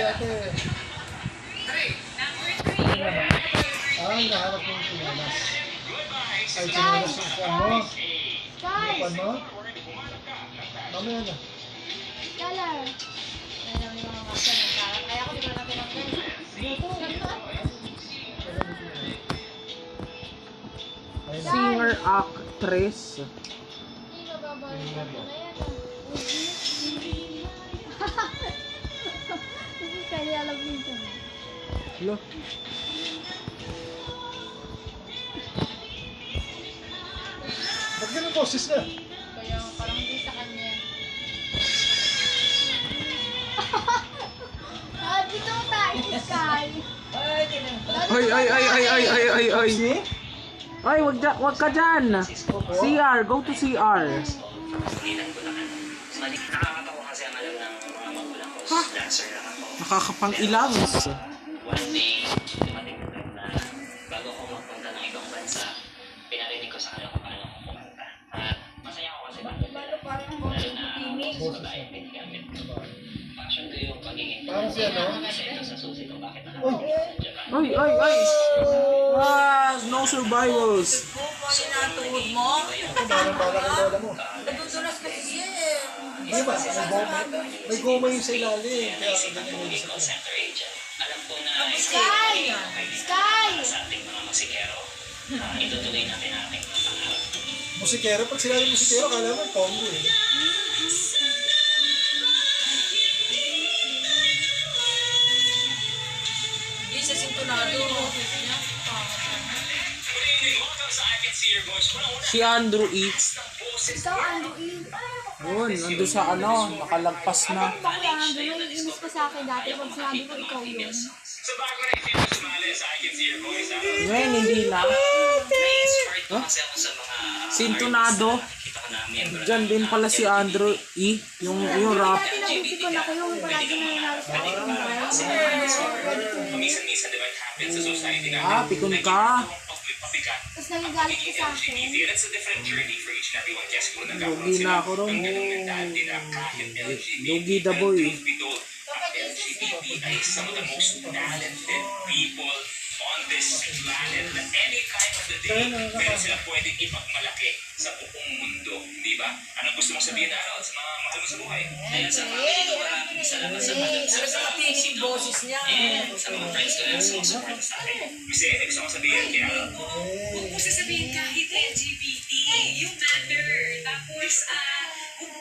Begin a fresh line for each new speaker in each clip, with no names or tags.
ate. Ay, naharap yung sinalas. Ay, sinalas yung kuwan mo. Yung kuwan mo? Mamaya na.
Color. Kaya ko di ba natin ang
Singer, actress.
Kaya alam dito.
Hello?
Ba't ganun boses na?
Kaya parang hindi sa kanya. Dito tayo, Sky.
Ay. Ay, wag ka dyan. CR, go to CR.
Nakakatawa kasi ang alam ng mga magulang ko. Dancer lang ako.
Nakakapang-ilang.
One day, dumating na time na bago ako magpunta ng ibang bansa, pinarinig ko sa kanila kung paano ako kumanta. At masaya ako kasi bakit nila. Lalo na sa babae, pinigamit ko. Passion ko yung pagiging
Parang siya, no?
kasi ito sa susi ko bakit nakakatawa sa Japan.
Ay. No survivals.
Tuhod mo?
Ito, parang kay lola mo.
Nadudulas kasi siya eh.
Di ba? May goma yung sa ilalim. Kaya
Naisip
ganyan
ko
yung
maging
isa.
call center agent. Alam ko na
Sky! Sky!
sa ating mga musikero, itutuloy natin ang ating mga pangarap.
Musikero, pag sila yung musikero, kala mo Congo eh.
Hindi sa sintonado.
Si Andrew E.
Ikaw, Andrew,
Yun, nandun sa nakalagpas na.
Ako yung Andrew, naiinis pa sa akin dati pag sinabi ko ikaw yun.
Ngayon, hindi na.
Na-inspired ko kasi ako sa mga
Sintonado.
nakikita ko namin.
Diyan din pala si Andrew E. Yung rap.
Dati nabusikon ako yung palagi na nanalo sa akin.
Minsan-minsan, di ba, it happens sa society natin.
Pikon ka.
Pabigat.
Tapos nagagalit ka sa akin.
That's a different journey for each and everyone. Yes, kung
Lugi na ako ron.
ang ganung mentality na kahit LGBT,
Lugi the boy.
truth be told, ang LGBT ay some of the most talented people on this planet na any time of the day, meron sila pwedeng ipagmalaki sa buong mundo. Di ba? Anong gusto mong sabihin na sa mga mahal mo sa buhay? Kaya sa family ko, maraming salamat sa mga
Nakatingin yung boses niya.
and sa mga friends ko na sumusuporta sa akin. Miss Ene, gusto ko sabihin kaya
Huwag mo sasabihin kahit LGBT, you matter. Tapos,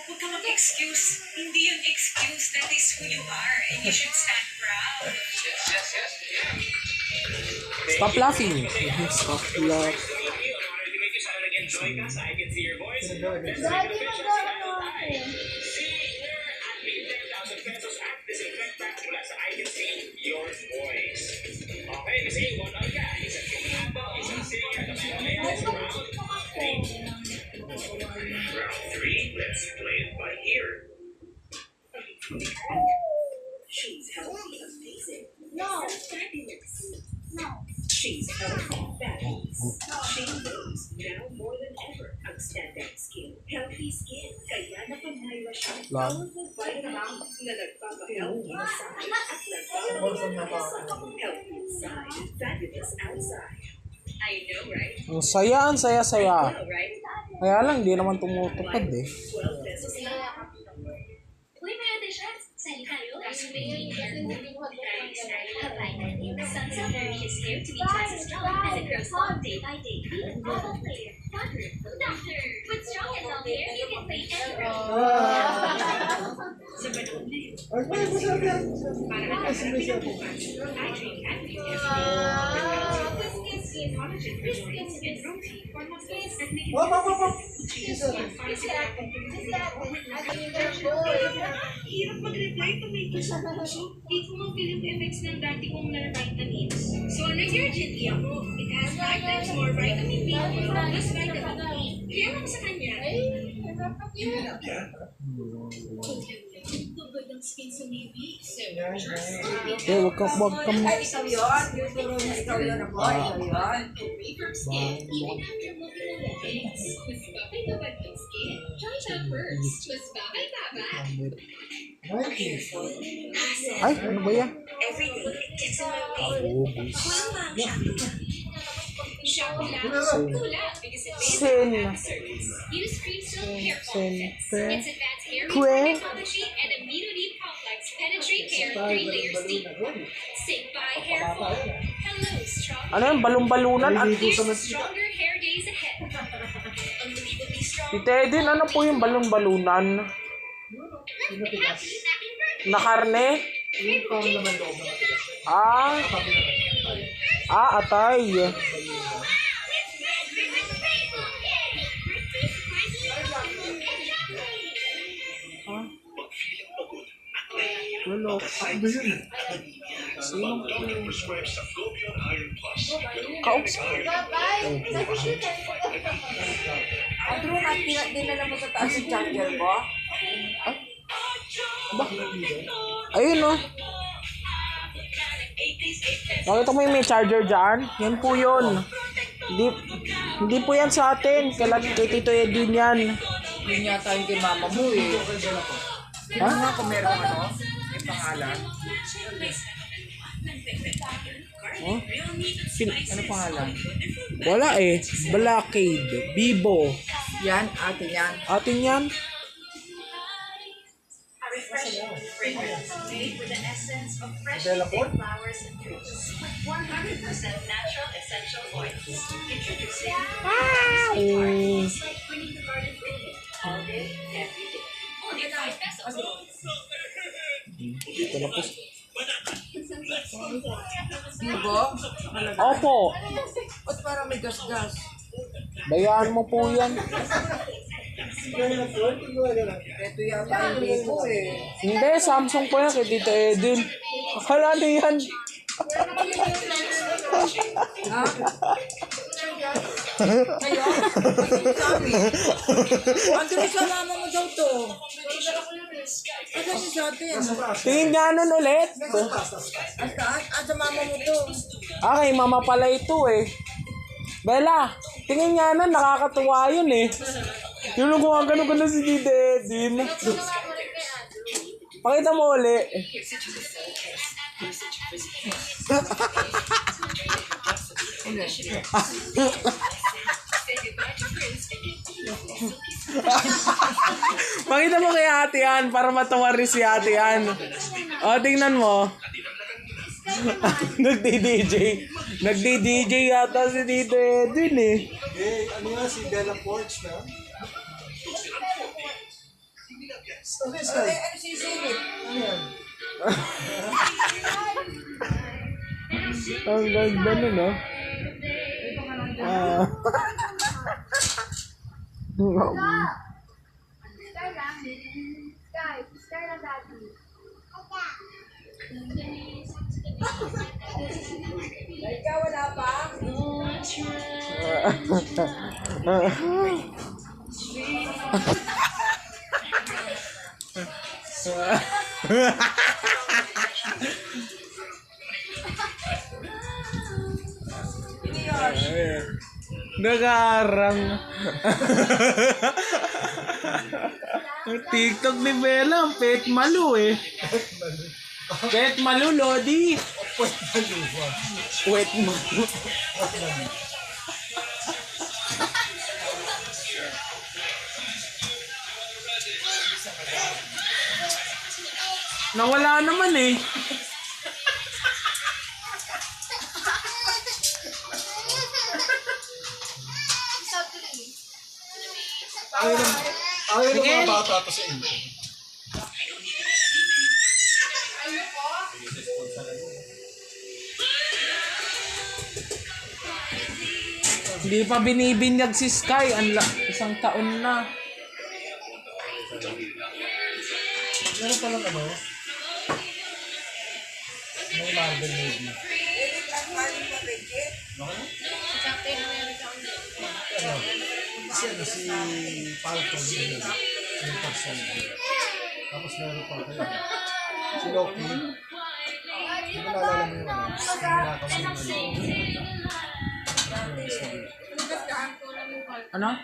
huwag ka mag-excuse. Hindi yun excuse. That is who you are. And you should stand proud.
Stop laughing. Stop laughing.
Dati mag-ano ako.
Let's play it by ear.
She's healthy, amazing.
No.
Fabulous.
No.
She's healthy, fabulous. She knows now more than ever ang standout skin. Healthy skin. Kaya napamahaywa siya.
Lang.
Powerful vitamin na nagpapa-healthy inside at nagpapa-healthy healthy inside. Fabulous outside. I know, right?
Ang saya.
Well, right?
Kaya lang, di naman tumutupad eh.
12 pesos lang.
Uy, may auditions! Sali kayo! Sunset Berry is here to be twice as strong as it grows long day by day. Be an adult player, not a doctor. With strong adult player, you can play anywhere.
Sa panahon na yun,
Ay, sabi yan.
para nakasarap ng bukas, I drink every collagen, biscuits, and roti for my face that make it para sa hirap mag-reply to may gusto ko. Di ko mag-feel yung effects ng dati kong vitamins. So, nag-urgently ako. It has 5 times more vitamin B plus vitamin E. Kaya ako sa kanya. Tubod ng skin sa baby. So,
Wag ka
Ay, ikaw yun. Yung turo mo, ikaw yun ako. Ikaw yun.
from skin, even after looking at the face. Mas babay babad ng skin. Try that first. Mas babay babad.
Nike.
Ay, ano ba yan?
Every day, it gets in my way. Kulang ba ang shampoo? Shampoo lang. Tula, because it makes
Sin.
Use Cream Silk Hair Fall
Sin.
Defense. Its advanced hair
Kwe.
repair technology and immunity complex penetrate hair 3 layers deep. Say bye hair fall. Hello, strong.
Ano yan? Balon-balunan? At
Here's stronger hair days ahead. Unbelievably strong.
Tita Edin, ano po yung balon-balunan? Na karne?
Yung pang laman loob na matigas.
Ah,
Sabi naman.
atay. Wala.
Ano ba yun?
Kaups.
Andrew, dinala mo sa taas yung charger ko?
Ayun oh. Nakita mo yung may charger dyan? Yan po yun. Hindi po yan sa atin. Kay Tito Edwin yan.
Yun yata yung kay mama mo eh. Ano nga kung meron ano? May pangalan?
Oh?
Ano pangalan?
Wala eh. Blackade. Bibo.
Yan, atin yan.
Atin yan.
A refreshing fragrance made with the essence of fresh
Bella Port?
flowers and fruits with 100% natural essential oils. Introducing It's like bringing the garden with you all day, every day. Only 5 pesos.
Ito na po.
Bibo?
Opo.
Ba't parang may gas-gas?
Bayaan mo po yan.
Ito yata yung bibo eh.
Hindi, Samsung po yan kay Tito Edwin. Akala na yan.
Ha? Ngayon? Sabi. Andrew, sa mama mo daw to. Ano si sa atin?
Tingin nga nun ulit.
Sa mama mo to.
Ah, kay mama pala ito eh. Bella, tingin nga nun, nakakatuwa yun eh. Yung kung ang gano'n si Tito Edwin. Pakita mo ulit. Pakita mo kay Ate Ann para matawa rin si Ate Ann. O, tingnan mo. Nagdi-DJ. Nagdi-DJ yata si Tito Edwin eh.
Eh, ano nga si Bella Porch na? Ano yung style?
Ano sisilip?
Ano yan?
Ang ganda nun, no? Ah.
Sky lang dati.
Ikaw wala pa?
Nagarang. TikTok ni Bella, ang pet malu eh. Pet malu, Lodi. Pet malu. Nawala naman eh.
Ayaw ng mga bata to sa inyo.
Hindi pa binibinyag si Sky. Isang taon na.
Meron palang ano? May Marvel movie. Ano? Si Falcon yun. Yung person. Tapos meron pa kayo. Si Loki. Hindi ko naalala mo yung ano.
Ano?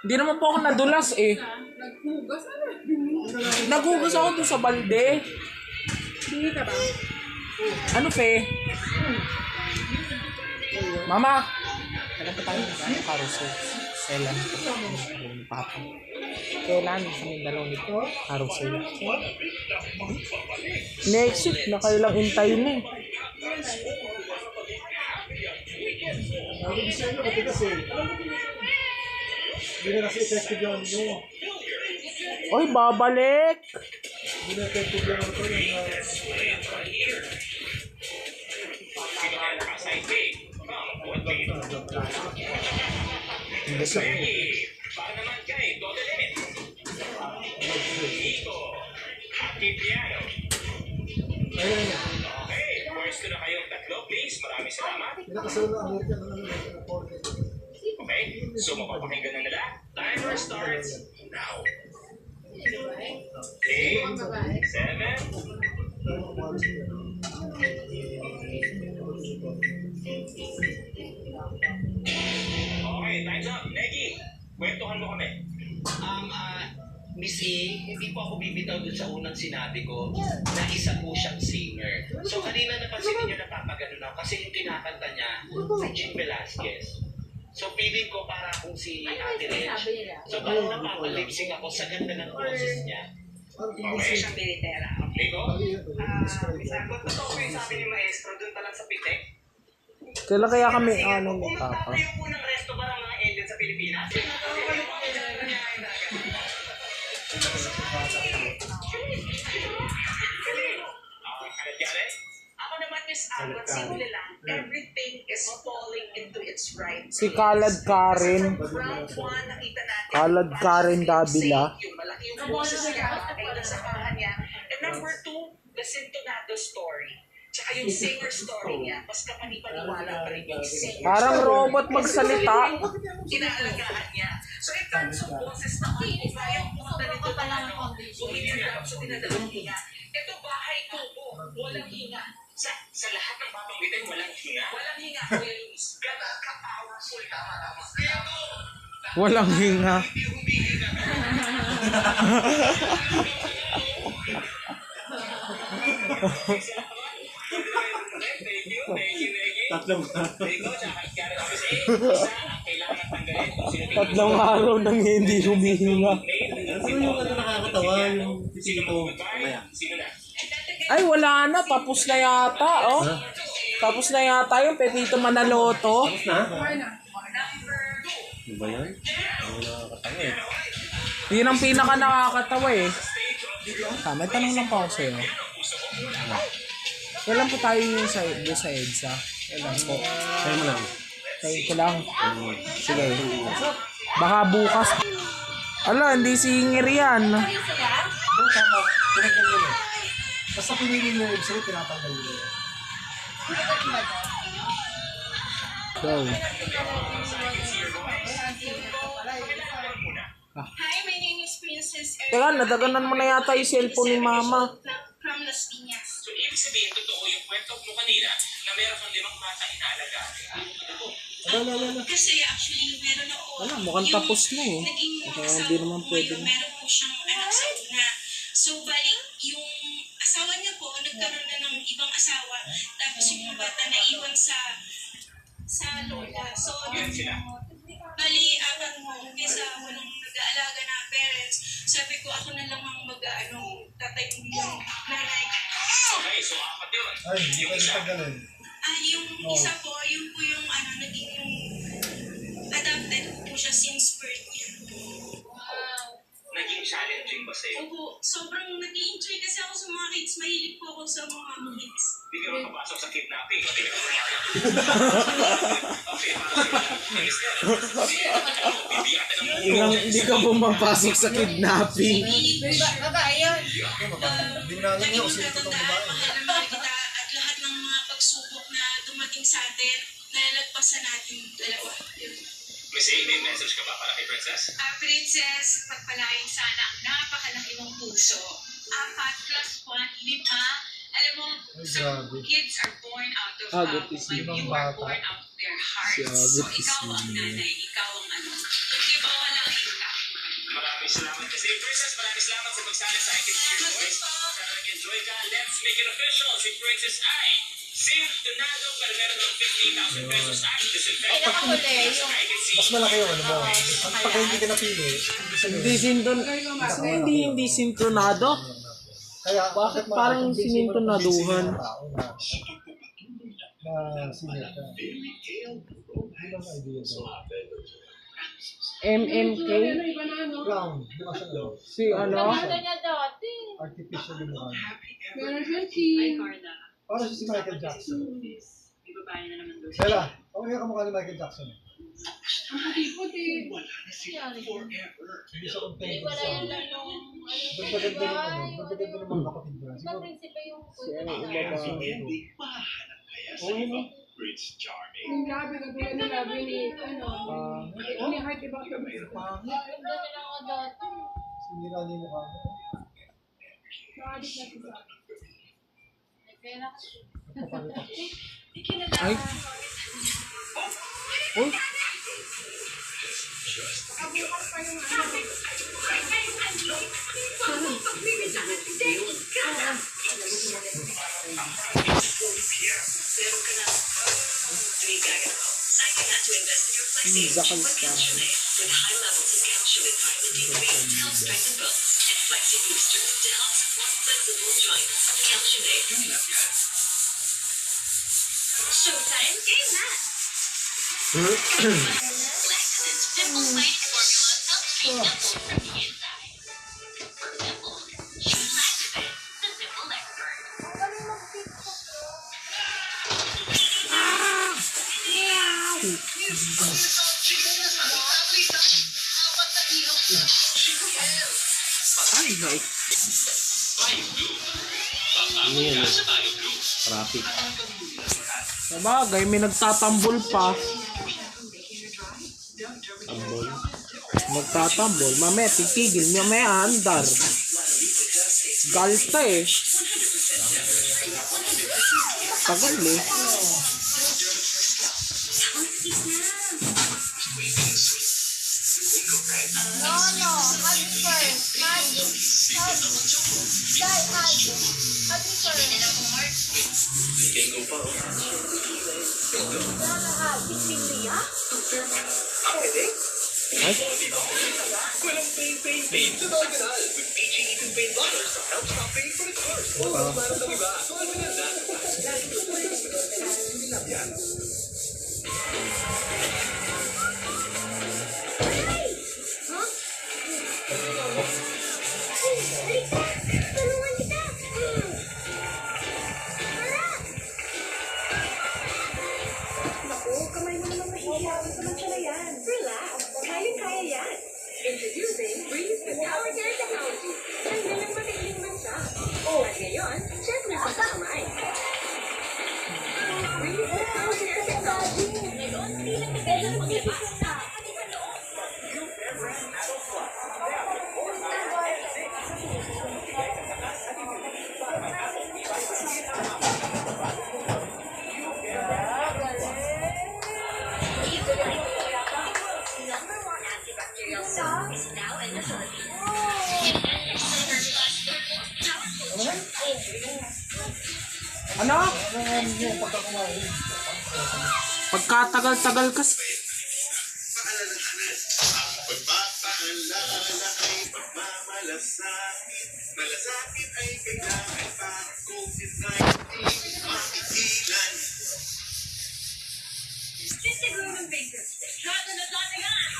Hindi naman po ako nadulas eh. Naghugas ako dun sa balde.
Hindi ka ba?
Ano, Fe? Mama! Kailan pa tayo sa carousel? Kailan? Papa. Kailan? Sa Mindanao nito? Carousel. Next week, nakailang intay na eh.
Ang ibig sabihin ko kasi, hindi na kasi effective yung ano.
Oy, babalik!
Hindi na effective yung ano yung
Side B. What do you
Hindi sa
para naman kay Todo Limit. Ito, Happy Piano.
ayun.
Okay, pwesto na kayong tatlo, please. Maraming salamat.
Hindi na kasi wala American ano
Okay, so mapapakinggan na nila. Timer starts now. 8, 7, okay, time's up. Negi, kwentuhan mo kami.
Miss A, hindi po ako bibitaw dun sa unang sinabi ko na isa po siyang singer. So kanina napansin niyo napapagano na kasi yung kinakanta niya, si Jim Velasquez. So feeling ko para akong si Ate Reg. So parang napapalipsing ako sa ganda ng boses niya.
Okay,
Siyang militera.
Nico?
Sagot na to yung sabi ni Maestro dun pa lang sa pitek.
Kailan kaya kami ano ni Papa?
Yung po ng resto ba ng mga alien sa Pilipinas?
Ano dyan?
Ako naman, Miss Abbott, simple lang. Everything is falling into its right.
Si Kalad Karen.
Round 1, nakita natin.
Kalad Karen Davila.
Yung malaki yung boses niya, ay nasapahan niya. And number 2, the Sintonado story. Tsaka yung singer story niya, mas kapanipaniwala pa rin yung singer.
Parang robot magsalita.
Inaalagaan niya. So in terms of boses na kung kaya pumunta nito na ano, bumibigyan sa dinadalang hinga. Ito bahay kubo, walang hinga.
Sa lahat ng babanggitin, walang hinga.
Walang hinga, Kuya Luis.
Gata ka-powerful, tama.
Walang hinga.
Thank you, Negi.
Tatlong
Nico, tsaka Karen Office A. Isa ang kailangan tanggalin kung sino tingin
Tatlong araw nang hindi humihinga.
Ano yung ano nakakatawa yung pisito mamaya.
Sino na?
Ay, wala na. Tapos na yata, oh. Tapos na yata yung Pepito Manaloto.
Na? Ano ba yan? Ano nakakatawa eh.
Yun ang pinaka nakakatawa eh. May tanong lang pa ako sa'yo. Kailan po tayo yung sa EDSA? Kailan po?
Kaya mo lang.
Tayo ko lang. Sige. Baka bukas. Ala, hindi singer yan.
Tama. Pinagyan yun eh. Basta pinili mo yung website, tinatanggal yun.
Go.
Hi, my name is Princess
Teka, nadaganan mo na yata yung cellphone ni Mama.
from Las Piñas.
So, ibig sabihin, totoo yung kwento mo kanina na meron kang 5 bata inaalagaan.
Kasi actually, meron ako.
Wala, mukhang
yung
tapos na eh.
Naging
Kaya
asawa
hindi naman
ko
pwede
ngayon,
na.
meron po siyang anak sa una. So, balik, yung asawa niya po, nagkaroon na ng ibang asawa. Tapos yung mga bata na iwan sa lola. So,
Yan sila.
bali, apat mo, kaysa walang nag-aalaga na parents. Sabi ko, ako na lang ang tatay yung nanay.
Okay, so 4 yun.
Ay, hindi
Yung
ka
isa.
ganun.
Yung isa po, yun po yung naging adopted ko po siya since birth niya.
Naging challenging ba sa'yo?
Opo, sobrang nag-i-enjoy kasi ako sa mga kids. Mahilig po ako sa mga kids.
Hindi ka makapasok sa kidnapping. Okay, bibiyatan ng mundo.
Hindi ka pumapasok sa kidnapping.
Hindi po siya.
Hindi mo na alam yun kasi ito itong babae.
Mahalaman kita at lahat ng mga pagsubok na dumating sa atin, nalalagpasan natin dalawa. Yun.
Miss A, may message ka ba para kay Princess?
Princess, pagpalain sana ang napakalaki mong puso. 4 plus 1, 5. Alam mo, some
grabe.
kids are born out of
Agot
love,
is
but
ibang
you are
bata.
born out of their hearts.
Si Agot
So,
is
ikaw ang
yun.
nanay, ikaw ang ano. Hindi ba walang
salamat kasi. Princess, maraming salamat sa pagsali sa I Can See Your Voice. Sana nag-enjoy ka. Let's make it official. Si Princess ay Sintonado, pero meron ng 15,000 pesos at disinfectant. I Can See
Mas malaki yung ano mo. Pag hindi ka napili,
Hindi sintonado.
kaya
Bakit parang sinintonaduhan?
Na senior ka. Hindi lang idea ko.
MMK?
Clown, di ba siya no?
Si ano?
niya dati.
Artificial yung mukha.
Meron siya si...
Para siya si Michael Jackson.
May babae na naman doon.
Bella, okay ka mukha ni Michael Jackson.
Ang puti-puti.
Hindi siya content.
Wala yan lang yung...
Ganda ng mga kapatid niya.
Sa
Siguro,
prinsipe yung...
Yung labi, katulad ng labi ni, ni Heart about the
Ganda niya lang ako dati.
sinira niya yung mukha mo.
Nakadik na siya.
May pera kasi.
Ay. Uy. Zakal ka.
With high levels of calcium and vitamin D3 to help strengthen bones. And Flexi Booster to help support flexible joints. Calcium-Aid. Showtime game mat. Lexin's pimple fighting formula helps treat pimples from the inside. For pimples, choose Lexin, the simple expert.
Ay, ay. Ano yan? Traffic. Sabagay, may nagtatambol pa. Tambol. Magtatambol. Mamaya, titigil. Mamaya, andar. Galta eh. Tagal eh. Ay?
Relax. Kaya yan. Introducing Breeze the Power Care Technology. Tanggal ang matinding bansa. At ngayon, syempre sa kamay. Breeze the Power Care Technology. Ngayon, di lang kagaya maglabas.
Ano? Pagkatagal-tagal kasi.
Pagpapaalala ay pagmamalasakit. Malasakit ay kailangan pa. COVID-19 mapigilan.
Siguro ng basis. Lahat na natin yan.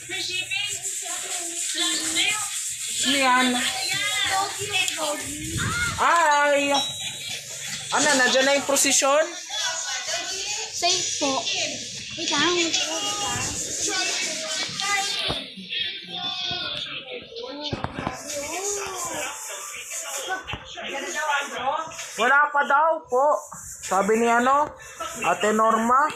Free shipping. Flash mail.
Ano yan? Ay! Ano, nandiyan na yung prosesyon?
Safe po. Wait lang.
Wala pa daw po. Sabi ni ano, Ate Norma.